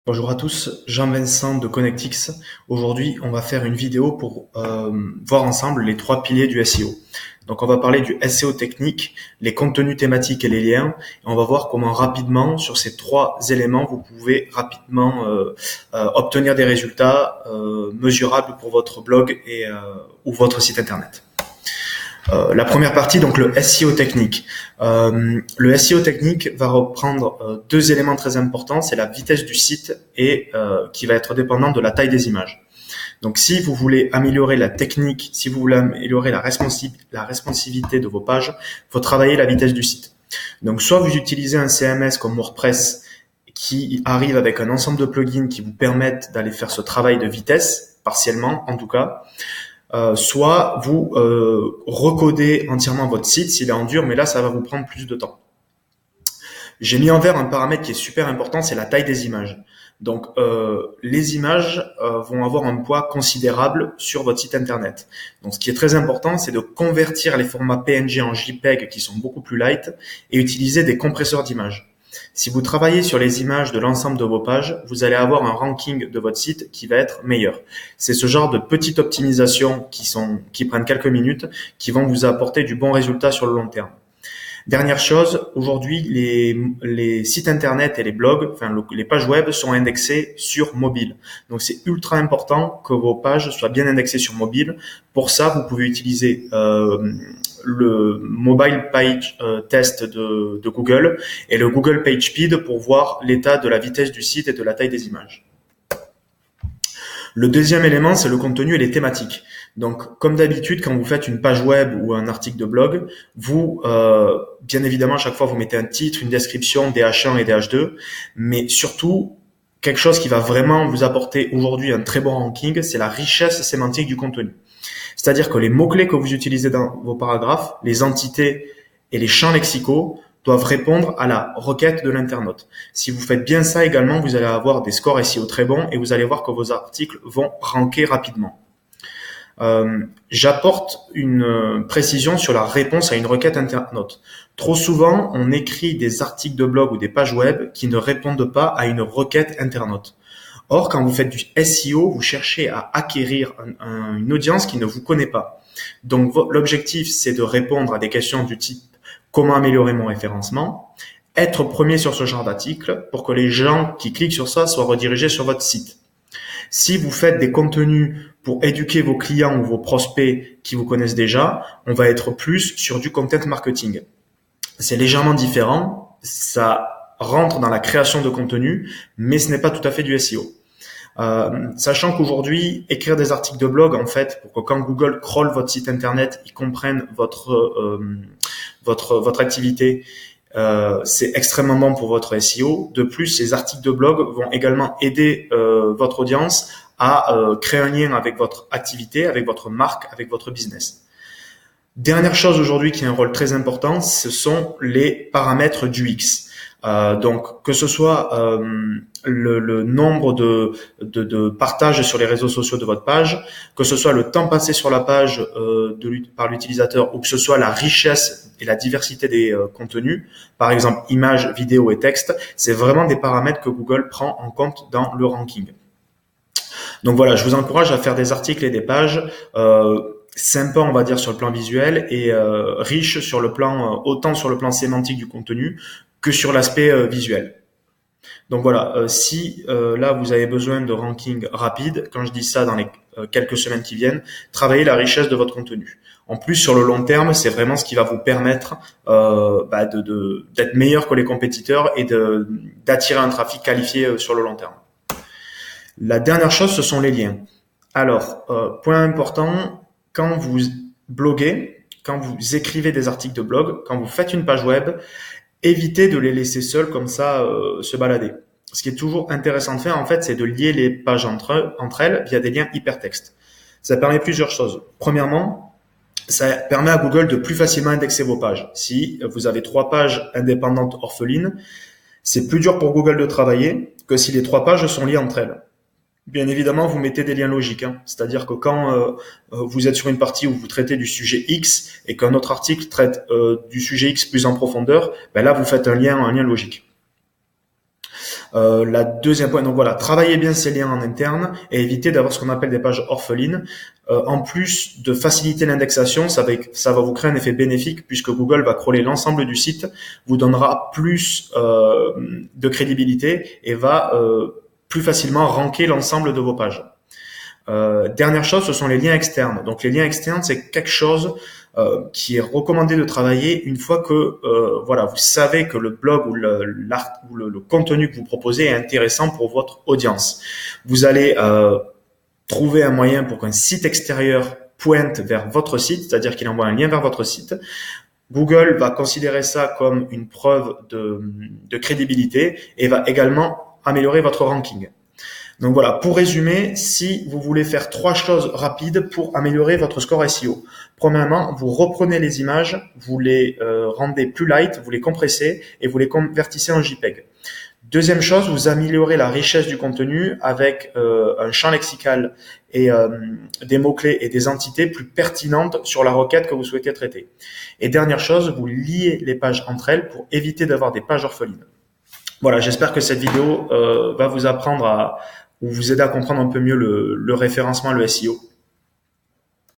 Bonjour à tous, Jean-Vincent de ConnectX. Aujourd'hui, on va faire une vidéo pour voir ensemble les trois piliers du SEO. Donc, on va parler du SEO technique, les contenus thématiques et les liens. Et on va voir comment rapidement, sur ces trois éléments, vous pouvez rapidement obtenir des résultats mesurables pour votre blog ou votre site internet. La première partie, donc le SEO technique. Le SEO technique va reprendre deux éléments très importants, c'est la vitesse du site et qui va être dépendante de la taille des images. Donc si vous voulez améliorer la technique, si vous voulez améliorer la responsivité de vos pages, il faut travailler la vitesse du site. Donc soit vous utilisez un CMS comme WordPress qui arrive avec un ensemble de plugins qui vous permettent d'aller faire ce travail de vitesse, partiellement en tout cas, soit vous recodez entièrement votre site s'il est en dur, mais là ça va vous prendre plus de temps. J'ai mis en vert un paramètre qui est super important, c'est la taille des images. Donc les images vont avoir un poids considérable sur votre site internet. Donc ce qui est très important, c'est de convertir les formats PNG en JPEG qui sont beaucoup plus light et utiliser des compresseurs d'images. Si vous travaillez sur les images de l'ensemble de vos pages, vous allez avoir un ranking de votre site qui va être meilleur. C'est ce genre de petites optimisations qui prennent quelques minutes, qui vont vous apporter du bon résultat sur le long terme. Dernière chose, aujourd'hui, les sites internet et les blogs, les pages web sont indexées sur mobile. Donc, c'est ultra important que vos pages soient bien indexées sur mobile. Pour ça, vous pouvez utiliser le Mobile Page Test de Google et le Google PageSpeed pour voir l'état de la vitesse du site et de la taille des images. Le deuxième élément, c'est le contenu et les thématiques. Donc, comme d'habitude, quand vous faites une page web ou un article de blog, vous, bien évidemment, à chaque fois, vous mettez un titre, une description, des H1 et des H2, mais surtout, quelque chose qui va vraiment vous apporter aujourd'hui un très bon ranking, c'est la richesse sémantique du contenu. C'est-à-dire que les mots-clés que vous utilisez dans vos paragraphes, les entités et les champs lexicaux doivent répondre à la requête de l'internaute. Si vous faites bien ça également, vous allez avoir des scores SEO très bons et vous allez voir que vos articles vont ranker rapidement. J'apporte une précision sur la réponse à une requête internaute. Trop souvent, on écrit des articles de blog ou des pages web qui ne répondent pas à une requête internaute. Or, quand vous faites du SEO, vous cherchez à acquérir une audience qui ne vous connaît pas. Donc, l'objectif, c'est de répondre à des questions du type « Comment améliorer mon référencement ?» Être premier sur ce genre d'article pour que les gens qui cliquent sur ça soient redirigés sur votre site. Si vous faites des contenus pour éduquer vos clients ou vos prospects qui vous connaissent déjà, on va être plus sur du content marketing. C'est légèrement différent, ça rentre dans la création de contenu, mais ce n'est pas tout à fait du SEO. Sachant qu'aujourd'hui, écrire des articles de blog, en fait, pour que quand Google crawl votre site internet, ils comprennent votre activité, c'est extrêmement bon pour votre SEO. De plus, ces articles de blog vont également aider votre audience à créer un lien avec votre activité, avec votre marque, avec votre business. Dernière chose aujourd'hui qui a un rôle très important, ce sont les paramètres du X. Donc que ce soit le nombre de partages sur les réseaux sociaux de votre page, que ce soit le temps passé sur la page par l'utilisateur, ou que ce soit la richesse et la diversité des contenus, par exemple images, vidéos et textes, c'est vraiment des paramètres que Google prend en compte dans le ranking. Donc voilà, je vous encourage à faire des articles et des pages sympa, on va dire, sur le plan visuel et riche sur le plan autant sur le plan sémantique du contenu que sur l'aspect visuel. Donc voilà, si là vous avez besoin de ranking rapide, quand je dis ça dans les quelques semaines qui viennent, travaillez la richesse de votre contenu. En plus, sur le long terme, c'est vraiment ce qui va vous permettre d'être meilleur que les compétiteurs et d'attirer un trafic qualifié sur le long terme. La dernière chose, ce sont les liens. Alors, point important, quand vous bloguez, quand vous écrivez des articles de blog, quand vous faites une page web, évitez de les laisser seuls comme ça se balader. Ce qui est toujours intéressant de faire, en fait, c'est de lier les pages entre elles via des liens hypertextes. Ça permet plusieurs choses. Premièrement, ça permet à Google de plus facilement indexer vos pages. Si vous avez 3 pages indépendantes orphelines, c'est plus dur pour Google de travailler que si les 3 pages sont liées entre elles. Bien évidemment, vous mettez des liens logiques. C'est-à-dire que quand vous êtes sur une partie où vous traitez du sujet X et qu'un autre article traite du sujet X plus en profondeur, ben là, vous faites un lien logique. La deuxième point, donc voilà, travaillez bien ces liens en interne et évitez d'avoir ce qu'on appelle des pages orphelines. En plus de faciliter l'indexation, ça va vous créer un effet bénéfique puisque Google va crawler l'ensemble du site, vous donnera plus de crédibilité et va plus facilement ranker l'ensemble de vos pages. Dernière chose, ce sont les liens externes. Donc les liens externes, c'est quelque chose qui est recommandé de travailler une fois que voilà, vous savez que le blog ou le contenu que vous proposez est intéressant pour votre audience. Vous allez trouver un moyen pour qu'un site extérieur pointe vers votre site, c'est-à-dire qu'il envoie un lien vers votre site. Google va considérer ça comme une preuve de crédibilité et va également améliorer votre ranking. Donc voilà, pour résumer, si vous voulez faire 3 choses rapides pour améliorer votre score SEO. Premièrement, vous reprenez les images, vous les rendez plus light, vous les compressez et vous les convertissez en JPEG. Deuxième chose, vous améliorez la richesse du contenu avec un champ lexical et des mots-clés et des entités plus pertinentes sur la requête que vous souhaitez traiter. Et dernière chose, vous liez les pages entre elles pour éviter d'avoir des pages orphelines. Voilà, j'espère que cette vidéo va vous apprendre ou vous aider à comprendre un peu mieux le référencement, le SEO.